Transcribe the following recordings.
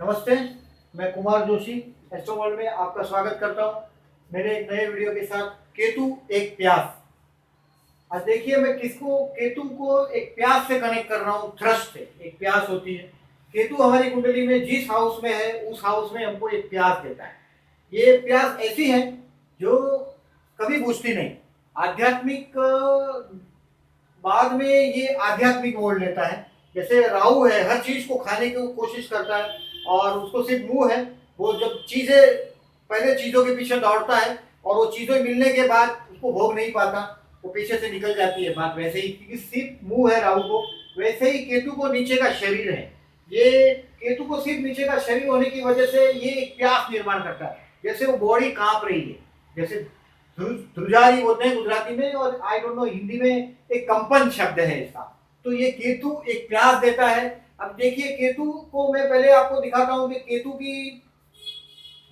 नमस्ते। मैं Kumar Joshi astro world में आपका स्वागत करता हूं मेरे एक नए वीडियो के साथ। केतु एक प्यास। आज देखिए, मैं केतु को एक प्यास से कनेक्ट कर रहा हूं। थ्रस्ट से एक प्यास होती है। केतु हमारी कुंडली में जिस हाउस में है उस हाउस में हमको एक प्यास देता है। ये प्यास ऐसी है जो कभी बुझती नहीं। आध्यात्मिक बाद में ये आध्यात्मिक मोड़ लेता है। जैसे राहु है, हर चीज को खाने की कोशिश करता है और उसको सिर्फ मुंह है। वो जब चीजें पहले चीजों के पीछे दौड़ता है और वो चीजें मिलने के बाद उसको भोग नहीं पाता, वो पीछे से निकल जाती है बात। वैसे ही, क्योंकि सिर्फ मुंह है राहु को, वैसे ही केतु को नीचे का शरीर है। ये केतु को सिर्फ नीचे का शरीर होने की वजह से ये एक प्यास निर्माण करता है। जैसे वो बॉडी कांप रही है, जैसे ध्रुजारी बोलते हैं गुजराती में, और आई डोंट नो हिंदी में एक कंपन शब्द है इसका। तो ये केतु एक प्यास देता है। अब देखिए, केतु को मैं पहले आपको दिखाता हूं कि केतु की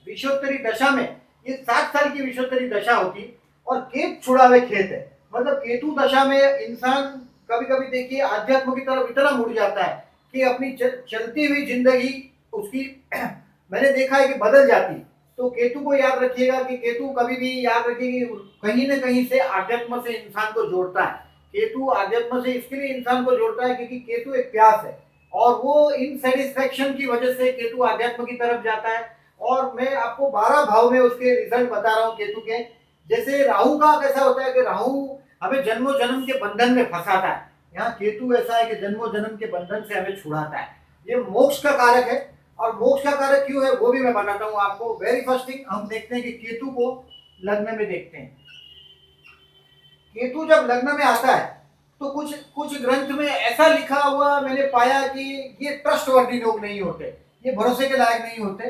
विश्वोत्तरी दशा में, ये 7 साल की विश्वोत्तरी दशा होती है और केत छुड़ावे खेत है। मतलब केतु दशा में इंसान कभी कभी देखिए आध्यात्म की तरफ इतना मुड़ जाता है कि अपनी चलती हुई जिंदगी उसकी मैंने देखा है कि बदल जाती। तो केतु को याद रखिएगा कि केतु कभी भी याद रखिए कि कहीं ना कहीं से आध्यात्म से इंसान को जोड़ता है। केतु आध्यात्म से इसके लिए इंसान को जोड़ता है क्योंकि केतु एक प्यास है और वो इनसेटिस्फेक्शन की वजह से केतु आध्यात्म की तरफ जाता है। और मैं आपको 12 भाव में उसके रिजल्ट बता रहा हूँ केतु के। जैसे राहु का कैसा होता है कि राहु हमें जन्मों जन्म के बंधन में फंसाता है। यहाँ केतु ऐसा है कि जन्मों जन्म के बंधन से हमें छुड़ाता है। ये मोक्ष का कारक है। और मोक्ष का कारक क्यों है वो भी मैं बताता हूँ आपको। वेरी फर्स्ट थिंग, हम देखते हैं कि केतु को लग्न में देखते हैं। केतु जब लग्न में आता है तो कुछ कुछ ग्रंथ में ऐसा लिखा हुआ मैंने पाया कि ये ट्रस्टवर्दी लोग नहीं होते, ये भरोसे के लायक नहीं होते।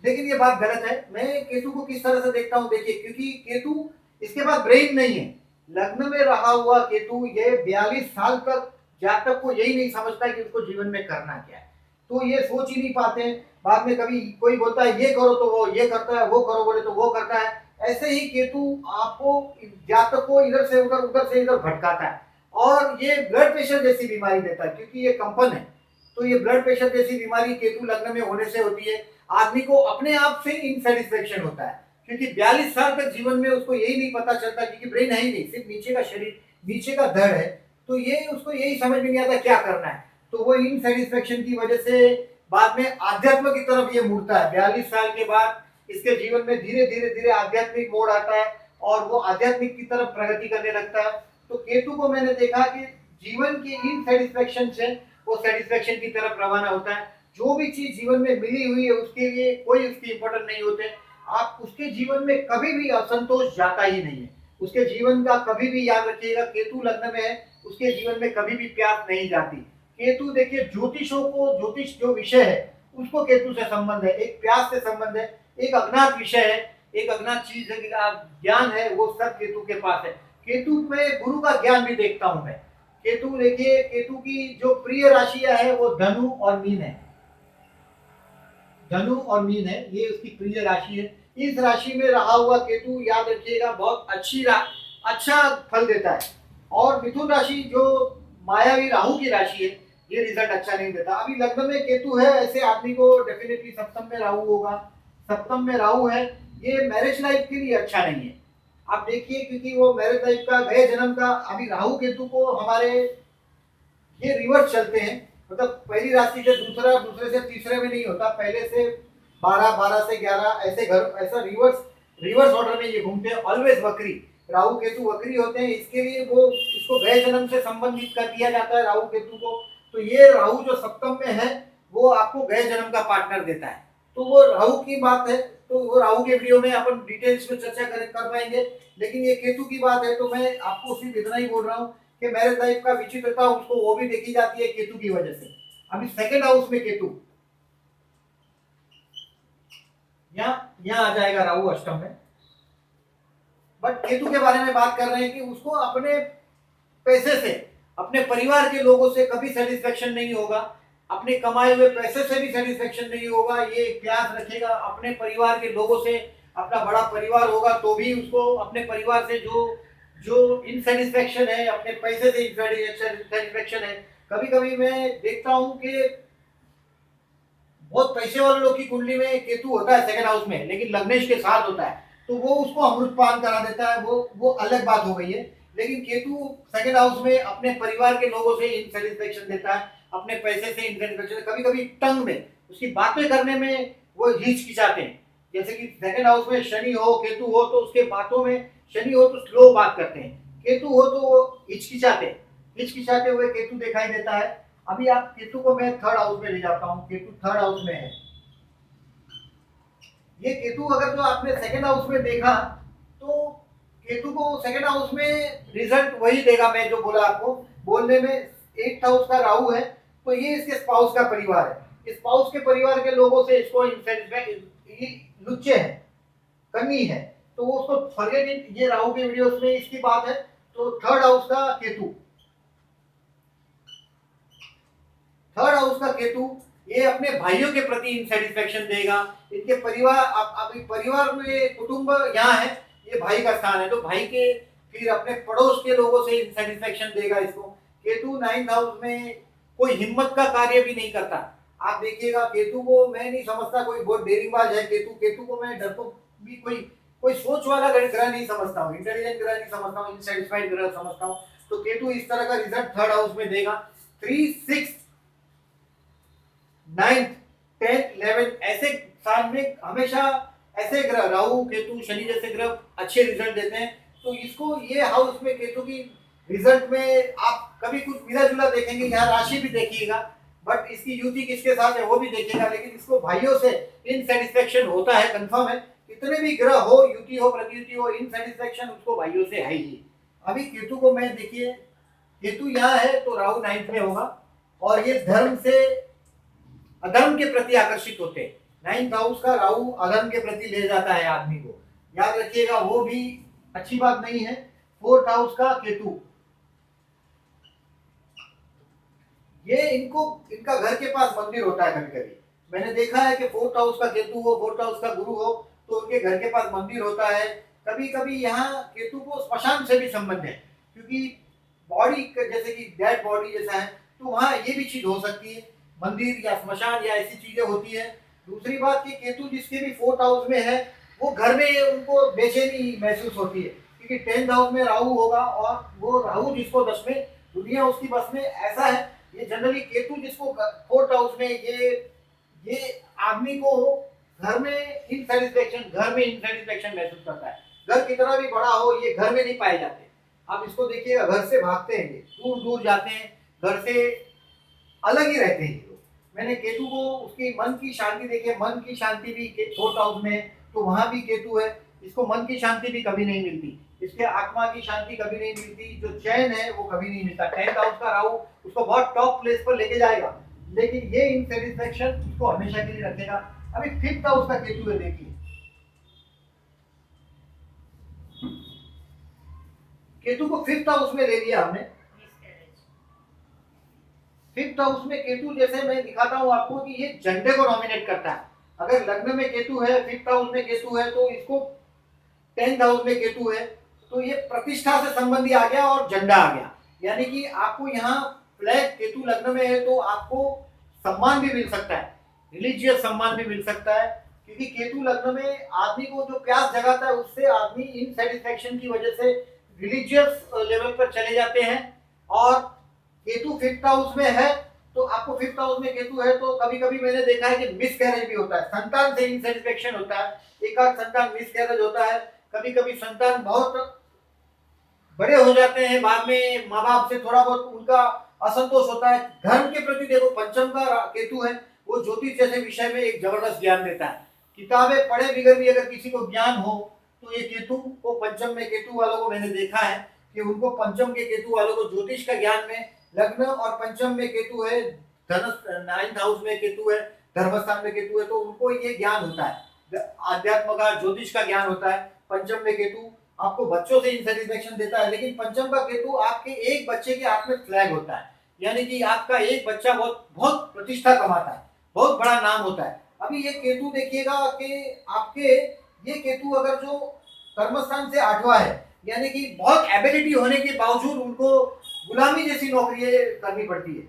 लेकिन ये बात गलत है। मैं केतु को किस तरह से देखता हूँ देखिए, क्योंकि केतु, इसके पास ब्रेन नहीं है। लग्न में रहा हुआ केतु ये 42 साल तक जातक को यही नहीं समझता कि उसको जीवन में करना क्या है। तो ये सोच ही नहीं पाते। बाद में कभी कोई बोलता है ये करो तो वो ये करता है, वो करो बोले तो वो करता है। ऐसे ही केतु आपको, जातक को इधर से उधर, उधर से इधर भटकाता है। और ये ब्लड प्रेशर जैसी बीमारी देता है क्योंकि ये कंपन है। तो ये ब्लड प्रेशर जैसी बीमारी केतु लग्न में होने से होती है। आदमी को अपने आप से इनसेटिस्फेक्शन होता है क्योंकि 42 साल तक जीवन में उसको यही नहीं पता चलता, क्योंकि ब्रेन है ही नहीं, सिर्फ नीचे का शरीर, नीचे का धड़ है। तो ये उसको यही समझ में नहीं आता क्या करना है। तो वो इनसेटिस्फेक्शन की वजह से बाद में आध्यात्म की तरफ ये मुड़ता है। 42 साल के बाद इसके जीवन में धीरे धीरे धीरे आध्यात्मिक मोड़ आता है और वो आध्यात्मिक की तरफ प्रगति करने लगता है। तो केतु को मैंने देखा कि जीवन की इनसेटिस्फेक्शन से वो सेटिस्फेक्शन की तरफ रवाना होता है। जो भी चीज जीवन में मिली हुई है उसके लिए कोई उसकी इंपॉर्टेंट नहीं होते। आप उसके जीवन में कभी भी असंतोष जाता ही नहीं है। उसके जीवन का कभी भी याद रखिएगा, केतु लग्न में है, उसके जीवन में कभी भी प्यास नहीं जाती। केतु देखिए, ज्योतिषों को, ज्योतिष जो विषय है उसको केतु से संबंध है, एक प्यास से संबंध है, एक अज्ञात विषय है, एक अज्ञात चीज है, ज्ञान है, वो सब केतु के पास है। केतु में गुरु का ज्ञान भी देखता हूं मैं। केतु देखिए, केतु की जो प्रिय राशियां है वो धनु और मीन है। धनु और मीन है, ये उसकी प्रिय राशि है। इस राशि में रहा हुआ केतु याद रखिएगा बहुत अच्छा फल देता है। और मिथुन राशि जो मायावी राहु की राशि है, ये रिजल्ट अच्छा नहीं देता। अभी लग्न में केतु है, ऐसे आदमी को डेफिनेटली सप्तम में राहु होगा। सप्तम में राहु है, ये मैरिज लाइफ के लिए अच्छा नहीं है। आप देखिए, क्योंकि वो मैरिज लाइफ का, गए जन्म का, अभी राहु केतु को हमारे ये रिवर्स चलते हैं। मतलब पहली राशि से दूसरा, दूसरे से तीसरे में नहीं होता, पहले से 12, 12 से 11, ऐसे घर, ऐसा रिवर्स ऑर्डर में ये घूमते हैं। ऑलवेज वक्री, राहु केतु वक्री होते हैं। इसके लिए वो इसको गए जन्म से संबंधित कर दिया जाता है राहु केतु को। तो ये राहु जो सप्तम में है वो आपको गए जन्म का पार्टनर देता है। तो वो राहु की बात है, तो वो राहु के वीडियो में अपन डिटेल्स में चर्चा कर पाएंगे। लेकिन ये केतु की बात है तो मैं आपको सिर्फ इतना ही बोल रहा हूँ कि मैरिज लाइफ का विचित्रता उसको वो भी देखी जाती है केतु की वजह से। अभी सेकंड हाउस में केतु, यहाँ आ जाएगा राहु अष्टम में। बट केतु के बारे में बात कर रहे हैं कि उसको अपने पैसे से, अपने परिवार के लोगों से कभी सेटिस्फेक्शन नहीं होगा, अपने कमाए हुए पैसे से भी सेटिस्फेक्शन नहीं होगा। ये प्यास रखेगा अपने परिवार के लोगों से। अपना बड़ा परिवार होगा तो भी उसको अपने परिवार से जो जो इनसेटिस्फेक्शन है, अपने पैसे से इनसेटिस्फेक्शन है। कभी कभी मैं देखता हूं कि बहुत पैसे वाले लोग की कुंडली में केतु होता है सेकंड हाउस में, लेकिन लग्नेश के साथ होता है, तो वो उसको अमृतपान करा देता है, वो अलग बात हो गई है। लेकिन केतु सेकंड हाउस में अपने परिवार के लोगों से इंसेटिस्फेक्शन देता है, अपने पैसे से इंसेटिस्फेक्शन, कभी कभी टंग में उसकी बातें करने में वो हिचकिचाते हैं। जैसे कि सेकंड हाउस में शनि हो केतु हो तो उसके बातों में, शनि हो तो स्लो बात करते हैं, केतु हो तो वो हिचकिचाते हुए केतु दिखाई देता है। अभी आप केतु को मैं थर्ड हाउस में ले जाता हूँ, केतु थर्ड हाउस में है। ये केतु अगर जो आपने सेकंड हाउस में देखा तो केतु को सेकंड हाउस में रिजल्ट वही देगा, मैं जो बोला आपको बोलने में। एट्थ हाउस का राहु है, तो ये इसके स्पाउस का परिवार है, स्पाउस के परिवार के लोगों से इसको लुच्चे है, कमी है, तो वो उसको फॉरगेट इन, ये राहु के वीडियोस में इसकी बात है। तो थर्ड हाउस का केतु, थर्ड हाउस का केतु ये अपने भाइयों के प्रति इनसेटिस्फेक्शन देगा, इनके परिवार, अभी परिवार में कुटुंब यहाँ है, ये भाई का स्थान है, तो भाई के फिर अपने पड़ोस के लोगों से इनसेटिस्फेक्शन देगा इसको। केतु नाइन्थ हाउस में कोई हिम्मत का कार्य भी नहीं करता। आप देखिएगा केतु को मैं नहीं समझता कोई बहुत डेयरिंगबाज है, केतु को मैं डरपोक भी कोई कोई सोच वाला ग्रह नहीं समझता हूँ, इंटेलिजेंट ग्रह नहीं समझता हूँ, इनसेटिस्फाइड ग्रह समझता हूँ। तो केतु इस तरह का रिजल्ट थर्ड हाउस में देगा। 3, 6, 9, 10, 11 ऐसे साल में हमेशा ऐसे ग्रह राहु केतु शनि जैसे ग्रह अच्छे रिजल्ट देते हैं। तो इसको ये हाउस में केतु की रिजल्ट में आप कभी कुछ मिला जुला देखेंगे, यहाँ राशि भी देखिएगा, बट इसकी युति किसके साथ है वो भी देखिएगा, लेकिन इसको भाइयों से इनसेटिस्फेक्शन होता है, कंफर्म है। कितने भी ग्रह हो, युति हो प्रतियुति हो, इनसेटिस्फेक्शन उसको भाइयों से है ही। अभी केतु को मैं देखिए, केतु यहाँ है तो राहु 9th में होगा, और ये धर्म से अधर्म के प्रति आकर्षित होते हैं। 9th हाउस का राहु अधर्म के प्रति ले जाता है आदमी को, याद रखिएगा, वो भी अच्छी बात नहीं है। 4th हाउस का केतु, ये इनका घर के पास मंदिर होता है, कभी कभी मैंने देखा है कि 4th हाउस का केतु हो, 4th हाउस का गुरु हो, तो उनके घर के पास मंदिर होता है। कभी कभी यहाँ केतु को स्मशान से भी संबंध है, क्योंकि बॉडी जैसे कि डेड बॉडी जैसा है, तो वहाँ ये भी चीज हो सकती है, मंदिर या स्मशान या ऐसी चीजें होती है। दूसरी बात कि केतु जिसके भी 4th हाउस में है, वो घर में उनको बेचैनी महसूस होती है, क्योंकि 10th हाउस में राहु होगा, और वो राहु जिसको 10 में, दुनिया उसकी बस में, ऐसा है। ये जनरली केतु जिसको 4th हाउस में, ये आदमी को घर में इनसेटिस्फेक्शन महसूस करता है। घर कितना भी बड़ा हो, ये घर में नहीं पाए जाते। आप इसको देखिएगा, घर से भागते हैं, दूर दूर जाते हैं, घर से अलग ही रहते हैं ये लोग। मैंने केतु को उसकी मन की शांति देखी, मन की शांति भी 4th हाउस में, तो वहां भी केतु है, इसको मन की शांति भी कभी नहीं मिलती, इसके आत्मा की शांति कभी नहीं मिलती, जो चैन है वो कभी नहीं मिलता। 10th हाउस का राहु उसको बहुत टॉप प्लेस पर लेके जाएगा, लेकिन ये इनसेटिस्फेक्शन उसको हमेशा के लिए रखेगा। अभी 5th हाउस का केतु है, देखिए केतु को 5th हाउस में ले लिया हमने। 5th हाउस में केतु, जैसे मैं दिखाता हूं आपको कि ये झंडे को नॉमिनेट करता है। अगर लग्न में केतु है, 5th हाउस में केतु है, तो इसको 10th हाउस में केतु है, तो ये प्रतिष्ठा से संबंधी आ गया और झंडा आ गया। यानी कि आपको यहाँ फ्लैग, केतु लग्न में है तो आपको सम्मान भी मिल सकता है, रिलीजियस सम्मान भी मिल सकता है, क्योंकि केतु लग्न में आदमी को जो प्यास जगाता है, उससे आदमी इनसेटिस्फेक्शन की वजह से रिलीजियस लेवल पर चले जाते हैं। और केतु 5th हाउस में है, तो आपको 5th हाउस में केतु है, तो कभी कभी मैंने देखा है कि मिस कैरेज भी होता है, संतान से इनसेटिस्फेक्शन होता है, एक आध संतान मिस कैरेज होता है, कभी कभी संतान बहुत बड़े हो जाते हैं, बाद में माँ बाप से थोड़ा बहुत उनका असंतोष होता है। धर्म के प्रति देखो, पंचम का केतु है, वो ज्योतिष जैसे विषय में एक जबरदस्त ज्ञान देता है। किताबें पढ़े बिगर भी अगर किसी को ज्ञान हो, तो ये केतु को, पंचम में केतु वालों को मैंने देखा है कि उनको, पंचम के केतु वालों को ज्योतिष का ज्ञान में, लग्न और पंचम में केतु है, धनुष 9th हाउस में केतु है, धर्मस्थान में केतु है, तो उनको ये ज्ञान होता है, आध्यात्म का, ज्योतिष का ज्ञान होता है। पंचम में केतु आपको बच्चों से इंसेटिस्फेक्शन देता है, लेकिन पंचम का केतु आपके एक बच्चे के हाथ में फ्लैग होता है, यानी कि आपका एक बच्चा बहुत बहुत प्रतिष्ठा कमाता है, बहुत बड़ा नाम होता है। अभी ये केतु देखिएगा कि आपके, ये केतु अगर जो कर्मस्थान से 8वां है, यानी कि बहुत एबिलिटी होने के बावजूद उनको गुलामी जैसी नौकरी करनी पड़ती है।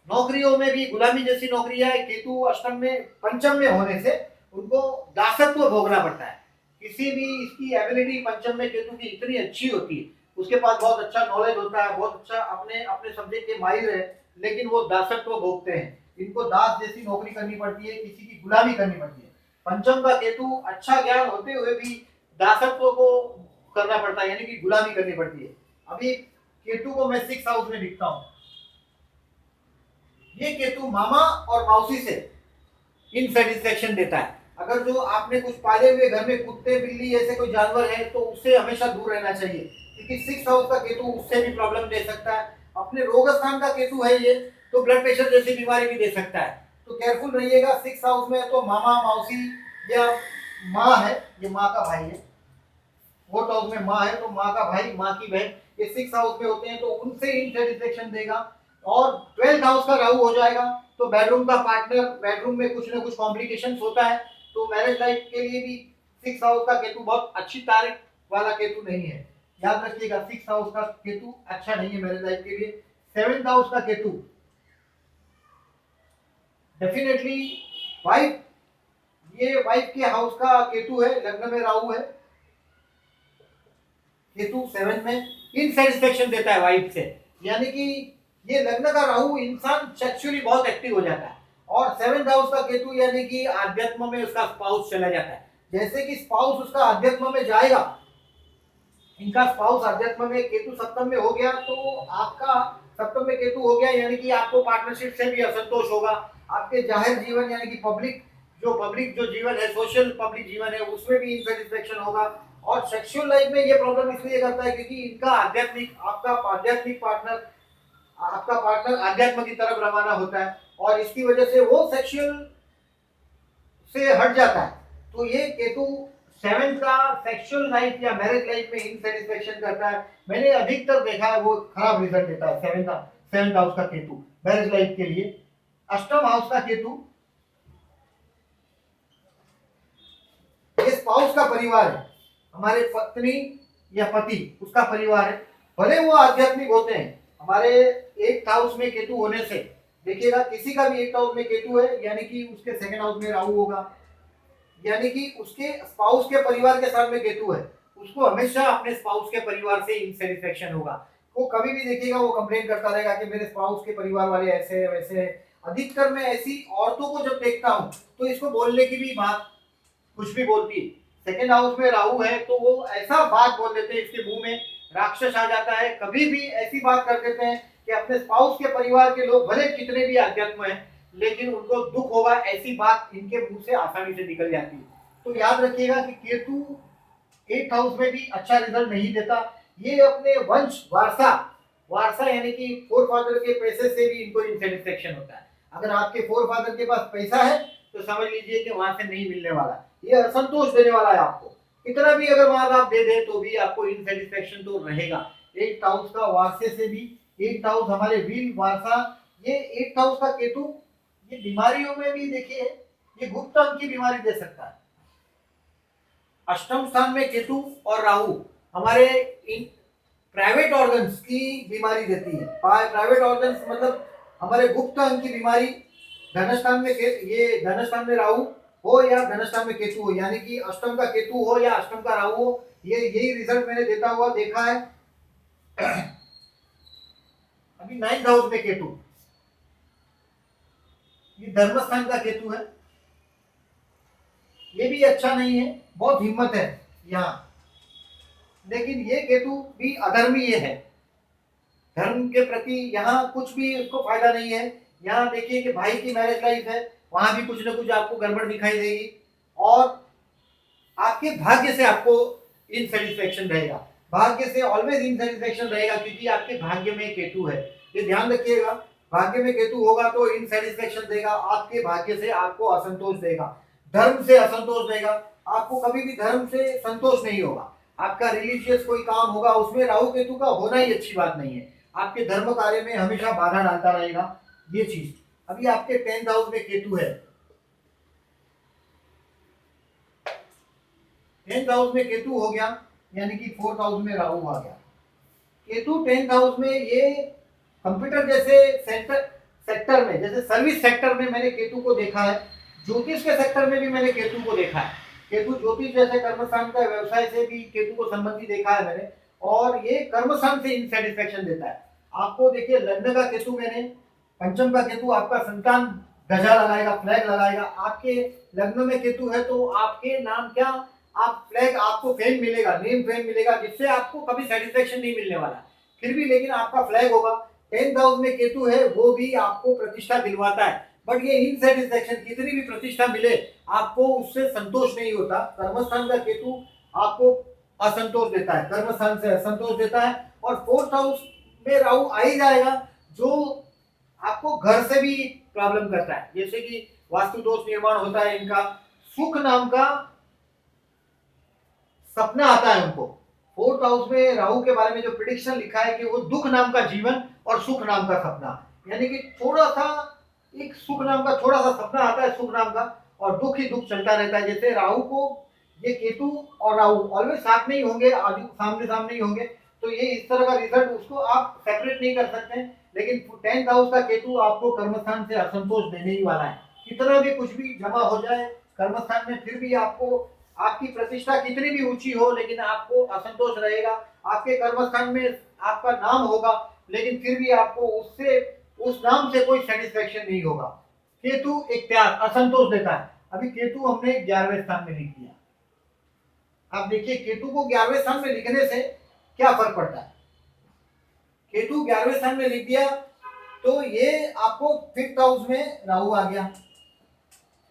नौकरियों में भी गुलामी जैसी नौकरियां है, केतु अष्टम में पंचम में होने से उनको दासत्व भोगना पड़ता है। किसी भी इसकी एबिलिटी पंचम में केतु की इतनी अच्छी होती है, उसके पास बहुत अच्छा नॉलेज होता है, बहुत अच्छा अपने अपने सब्जेक्ट के माहिर है, लेकिन वो दासत्व भोगते हैं। इनको दास जैसी नौकरी करनी पड़ती है, किसी की गुलामी करनी पड़ती है। पंचम का केतु अच्छा ज्ञान होते हुए भी दासत्व को करना पड़ता है, यानी कि गुलामी करनी पड़ती है। अभी केतु को मैं 6 हाउस में दिखता हूँ। ये केतु मामा और मौसी से इनसेटिस्फेक्शन देता है। अगर जो आपने कुछ पाले हुए घर में कुत्ते बिल्ली ऐसे कोई जानवर है तो उससे हमेशा दूर रहना चाहिए, क्योंकि 6 हाउस का केतु उससे भी प्रॉब्लम दे सकता है। अपने रोग स्थान का केतु है ये, तो ब्लड प्रेशर जैसी बीमारी भी दे सकता है, तो केयरफुल रहिएगा। 6 हाउस में तो मामा मौसी या माँ है, ये माँ का भाई है। 4th हाउस में माँ है तो माँ का भाई, माँ की बहन, ये 6 हाउस में होते हैं तो उनसे इनसेटिस्फेक्शन देगा। और 12th हाउस का राहु हो जाएगा तो बेडरूम का पार्टनर, बेडरूम में कुछ ना कुछ कॉम्प्लिकेशंस होता है, तो मैरिज लाइफ के लिए भी 6 हाउस का केतु बहुत अच्छी तारीख वाला केतु नहीं है। याद रखिएगा 6 हाउस का केतु अच्छा नहीं है मैरिज लाइफ के लिए। 7th हाउस का केतु डेफिनेटली वाइफ, ये वाइफ के हाउस का केतु है, लग्न में राहु है, केतु 7 में इनसेटिस्फेक्शन देता है वाइफ से, यानी कि ये लग्न का राहु इंसान सेक्सुअली बहुत एक्टिव हो जाता है। और 7th हाउस का केतु यानी कि आध्यात्म में उसका स्पाउस चला जाता है। जैसे कि स्पाउस उसका आध्यात्म में जाएगा, इनका स्पाउस अध्यात्म में केतु सप्तम में हो गया तो आपका सप्तम में केतु हो गया, यानी कि आपको पार्टनरशिप से भी असंतोष होगा। आपके जाहिर जीवन यानी कि पब्लिक जो जीवन है, सोशल पब्लिक जीवन है, उसमें भी इनसेटिस्फेक्शन होगा। और सेक्सुअल लाइफ में ये प्रॉब्लम इसलिए करता है क्योंकि इनका आपका पार्टनर आध्यात्म की तरफ रवाना होता है और इसकी वजह से वो सेक्सुअल से हट जाता है। तो ये केतु 7 का सेक्सुअल लाइफ या मैरिज लाइफ में इनसेटिस्फेक्शन करता है। मैंने अधिकतर देखा है वो खराब रिजल्ट देता है 7th हाउस का केतु मैरिज लाइफ के लिए। अष्टम हाउस का केतु ये स्पाउस का परिवार है, हमारे पत्नी या पति उसका परिवार है, भले वो आध्यात्मिक होते हैं। हमारे 8th हाउस में केतु होने से देखिएगा, किसी का भी 8th हाउस में केतु है यानी कि उसके 2nd हाउस में राहु होगा, यानी कि उसके स्पाउस के परिवार के साथ में केतु है, उसको हमेशा अपने स्पाउस के परिवार से इनसेटिस्फेक्शन होगा। वो कभी भी देखिएगा वो कंप्लेन करता रहेगा कि मेरे स्पाउस के परिवार वाले ऐसे है वैसे है। अधिकतर मैं ऐसी औरतों को जब देखता हूँ तो इसको बोलने की भी बात कुछ भी बोलती है। 2nd हाउस में राहु है तो वो ऐसा बात बोल देते हैं, इसके मुंह में राक्षस आ जाता है। कभी भी ऐसी बात कर देते हैं कि अपने स्पाउस के परिवार के लोग भले कितने भी अध्यात्म है लेकिन उनको दुख होगा, ऐसी बात इनके मुंह से आसानी से निकल जाती है। तो याद रखिएगा कि केतु 8th हाउस में भी अच्छा रिजल्ट नहीं देता। ये अपने वंश वारसा यानी कि फोर फादर के पैसे से भी इनको इनसेटिस्फेक्शन होता है। अगर आपके फोर फादर के पास पैसा है तो समझ लीजिए कि वहां से नहीं मिलने वाला, ये असंतोष देने वाला है आपको। कितना भी अगर माँ बाप दे दे तो भी आपको इनसेटिस्फेक्शन तो रहेगा। 8th हाउस का वारसे से भी, 8th हाउस हमारे वील वारसा, ये 8th हाउस का केतु ये बीमारियों में भी देखिए ये गुप्त अंग की बीमारी दे सकता है। अष्टम स्थान में केतु और राहु हमारे इन प्राइवेट ऑर्गन्स की बीमारी देती है। प्राइवेट ऑर्गन्स मतलब हमारे गुप्त अंग की बीमारी। धनस्थान में ये धनस्थान में राहु हो या धनस्थान में केतु हो, यानी कि अष्टम का केतु हो या अष्टम का राहु हो, ये यही रिजल्ट मैंने देता हुआ देखा है। अभी 9th हाउस में केतु, ये धर्म स्थान का केतु है, ये भी अच्छा नहीं है, बहुत हिम्मत है यहाँ, लेकिन ये केतु भी अधर्मी है। धर्म के प्रति यहाँ कुछ भी उसको फायदा नहीं है। यहाँ देखिए कि भाई की मैरिज लाइफ है, वहां भी कुछ ना कुछ आपको गड़बड़ दिखाई देगी और आपके भाग्य से आपको इनसेटिस्फेक्शन रहेगा। भाग्य से ऑलवेज इनसेटिस्फेक्शन रहेगा क्योंकि आपके भाग्य में केतु है, ये ध्यान रखिएगा। भाग्य में केतु होगा तो इनसेटिस्फेक्शन देगा, आपके भाग्य से आपको असंतोष देगा, धर्म से असंतोष देगा। आपको कभी भी धर्म से संतोष नहीं होगा। आपका रिलीजियस कोई काम होगा उसमें राहु केतु का होना ही अच्छी बात नहीं है, आपके धर्म कार्य में हमेशा बाधा डालता रहेगा ये चीज। अभी आपके 10th हाउस में केतु है, 10th हाउस में केतु हो गया यानी कि 4th हाउस में राहु आ गया। केतु 10th हाउस में ये कंप्यूटर जैसे सेक्टर में, जैसे सर्विस सेक्टर में मैंने केतु को देखा है, ज्योतिष के सेक्टर में भी मैंने केतु को देखा है। केतु ज्योतिष जैसे कर्मस्थान का व्यवसाय से भी केतु को संबंधी देखा है मैंने, और ये कर्मस्थान से इनसेटिस्फेक्शन देता है आपको। देखिए लग्न का केतु मैंने, पंचम का केतु आपका संतान ध्वजा लगाएगा, फ्लैग लगाएगा। आपके लग्न में केतु है तो आपके नाम क्या, आप फ्लैग, आपको फेम मिलेगा, नेम फेम मिलेगा, जिससे आपको कभी सेटिस्फेक्शन नहीं मिलने वाला फिर भी, लेकिन आपका फ्लैग होगा। 10th हाउस में केतु है, वो भी आपको प्रतिष्ठा दिलवाता है, बट ये इनसेटिस्फेक्शन, कितनी भी प्रतिष्ठा मिले आपको उससे संतोष नहीं होता। कर्मस्थान का केतु आपको असंतोष देता है, कर्मस्थान से असंतोष देता है। और 4th हाउस में राहु आ ही जाएगा, जो आपको घर से भी प्रॉब्लम करता है, जैसे कि वास्तु दोष निर्माण होता है इनका। सुख नाम का सपना आता है उनको। 4th हाउस में राहु के बारे में जो प्रिडिक्शन लिखा है कि वो दुख नाम का जीवन और सुख नाम का सपना, यानी कि थोड़ा सा एक सुख नाम का थोड़ा सा सपना आता है, सुख नाम का, और दुख ही दुख चलता रहता है। जैसे राहु को, ये केतु और राहु ऑलवेज साथ में ही होंगे, आजू सामने सामने ही होंगे, तो ये इस तरह का रिजल्ट, उसको आप सेपरेट नहीं कर सकते। लेकिन 10th हाउस का केतु आपको कर्मस्थान से असंतोष देने ही वाला है। कितना भी कुछ भी जमा हो जाए कर्मस्थान में, फिर भी आपको, आपकी प्रतिष्ठा कितनी भी ऊंची हो, लेकिन आपको असंतोष रहेगा। आपके कर्मस्थान में आपका नाम होगा, लेकिन फिर भी आपको उससे, उस नाम से कोई सेटिस्फेक्शन नहीं होगा। केतु एक प्यार, असंतोष देता है। अभी केतु हमने 11वें स्थान में लिख दिया। आप देखिए केतु को 11वें स्थान में लिखने से क्या फर्क पड़ता है। केतु 11वें स्थान में लिख दिया तो ये आपको 5th हाउस में राहु आ गया।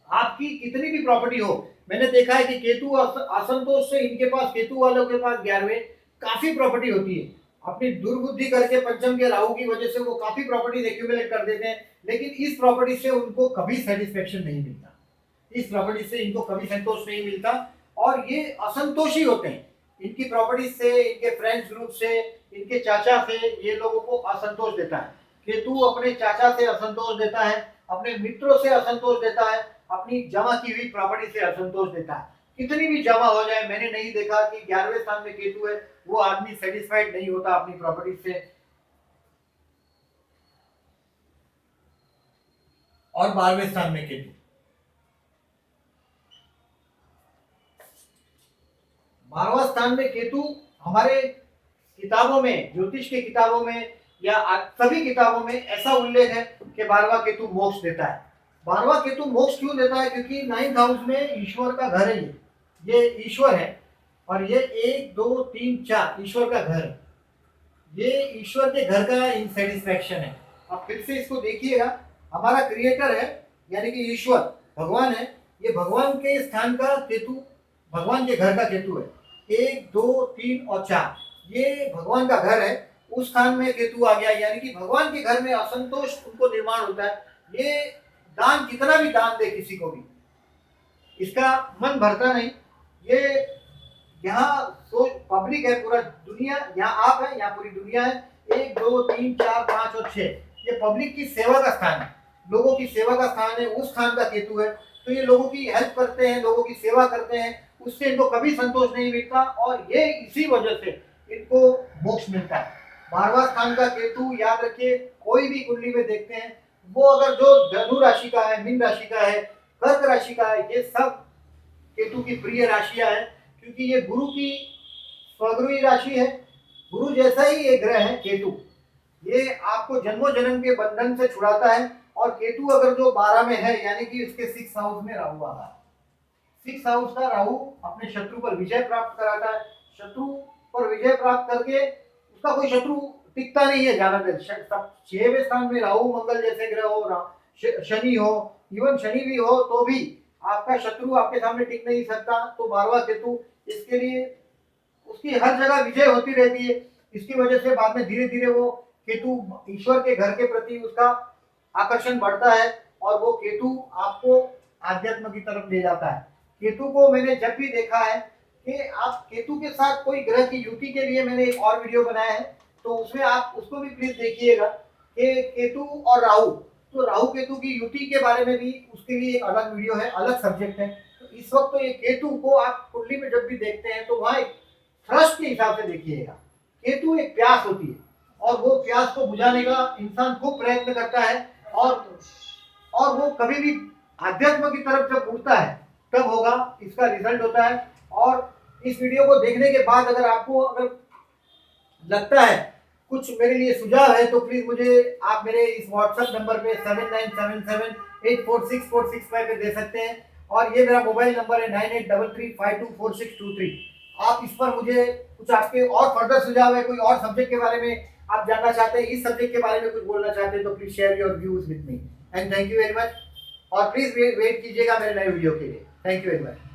आपकी कितनी भी प्रॉपर्टी हो, मैंने देखा है कि केतु असंतोष से, इनके पास, केतु वालों के पास 11वें काफी प्रॉपर्टी होती है। अपनी दुर्बुद्धि करके पंचम के राहु की वजह से वो काफी प्रॉपर्टी एक्यूमुलेट कर देते हैं, लेकिन इस प्रॉपर्टी से उनको कभी सेटिस्फेक्शन नहीं मिलता, इस प्रॉपर्टी से इनको कभी संतोष नहीं मिलता, और ये असंतोषी होते हैं इनकी प्रॉपर्टी से, इनके फ्रेंड्स ग्रुप से, इनके चाचा से, ये लोगों को असंतोष देता है। केतु अपने चाचा से असंतोष देता है, अपने मित्रों से असंतोष देता है, अपनी जमा की हुई प्रॉपर्टी से असंतोष देता है। कितनी भी जमा हो जाए, मैंने नहीं देखा कि 11वें स्थान में केतु है वो आदमी सेटिस्फाइड नहीं होता अपनी प्रॉपर्टी से। और 12वें स्थान में केतु, 12वां स्थान में केतु हमारे किताबों में, ज्योतिष की किताबों में या सभी किताबों में ऐसा उल्लेख है कि 12वां केतु मोक्ष देता है। 12वां केतु मोक्ष क्यों देता है? क्योंकि 9th हाउस में ईश्वर का घर है, ये ईश्वर है, और ये 1 2 3 4 ईश्वर का घर है। ये ईश्वर के घर का इनसेटिस्फेक्शन है। अब फिर से इसको देखिएगा, हमारा क्रिएटर है यानी कि ईश्वर भगवान है, ये भगवान के स्थान का केतु, भगवान के घर का केतु है। 1 2 3 और 4 ये भगवान का घर है, उस स्थान में केतु आ गया, यानी कि भगवान के घर में असंतोष उनको निर्माण होता है। ये दान, कितना भी दान दे किसी को भी, इसका मन भरता नहीं। ये यहाँ सोच पब्लिक है, पूरा दुनिया, यहाँ आप है, यहाँ पूरी दुनिया है, 1 2 3 4 5 और 6 ये पब्लिक की सेवा का स्थान है, लोगों की सेवा का स्थान है, उस स्थान का केतु है। तो ये लोगों की हेल्प करते हैं, लोगों की सेवा करते हैं, उससे इनको कभी संतोष नहीं मिलता, और ये इसी वजह से इनको मोक्ष मिलता है। 12वां स्थान का केतु याद रखिए, कोई भी कुंडली में देखते हैं, वो अगर जो धनु राशि का है, मीन राशि का है, कर्क राशि का है, ये सब केतु की प्रिय राशियां हैं, क्योंकि ये गुरु की स्वगुरुई राशि है। गुरु जैसा ही एक ग्रह है केतु, ये आपको जन्मों जन्म के बंधन से छुड़ाता है। और केतु अगर जो 12 में है, यानी कि इसके 6th हाउस में राहु आ रहा है। 6th हाउस का राहु अपने शत्रु पर विजय प्राप्त कराता है। शत्रु पर विजय प्राप्त करके उसका कोई शत्रु टिकता नहीं है ज्यादा देर। 6वें स्थान में राहु मंगल जैसे ग्रह हो, शनि हो, इवन शनि भी हो, तो भी आपका शत्रु आपके सामने टिक नहीं सकता। तो 12वां केतु इसके लिए, उसकी हर जगह विजय होती रहती है। इसकी वजह से बाद में धीरे धीरे वो केतु ईश्वर के घर के प्रति उसका आकर्षण बढ़ता है, और वो केतु आपको आध्यात्म की तरफ ले जाता है। केतु को मैंने जब भी देखा है कि आप केतु के साथ कोई ग्रह की युति के लिए मैंने एक और वीडियो बनाया है, तो उसमें आप उसको भी प्लीज देखिएगा कि केतु और राहु, तो राहु केतु की युति के बारे में भी उसके लिए एक अलग वीडियो है, अलग सब्जेक्ट है। तो इस वक्त तो ये केतु को आप कुंडली में जब भी देखते हैं तो वहां एक थ्रस्ट के हिसाब से देखिएगा। केतु एक प्यास होती है, और वो प्यास को बुझाने का इंसान खूब प्रयत्न करता है, और वो कभी भी अध्यात्म की तरफ जब उठता है तब होगा, इसका रिजल्ट होता है। और इस वीडियो को देखने के बाद अगर लगता है कुछ मेरे लिए सुझाव है तो प्लीज मुझे आप मेरे इस व्हाट्सएप नंबर पे 7977846465 पे दे सकते हैं। और ये मेरा मोबाइल नंबर है 9833524623। आप इस पर मुझे कुछ आपके और फर्दर सुझाव है, कोई और सब्जेक्ट के बारे में आप जानना चाहते हैं, इस सब्जेक्ट के बारे में कुछ बोलना चाहते हैं तो please share your views with me and thank you very much. और प्लीज वेट कीजिएगा मेरे नए वीडियो के लिए। Thank you very much.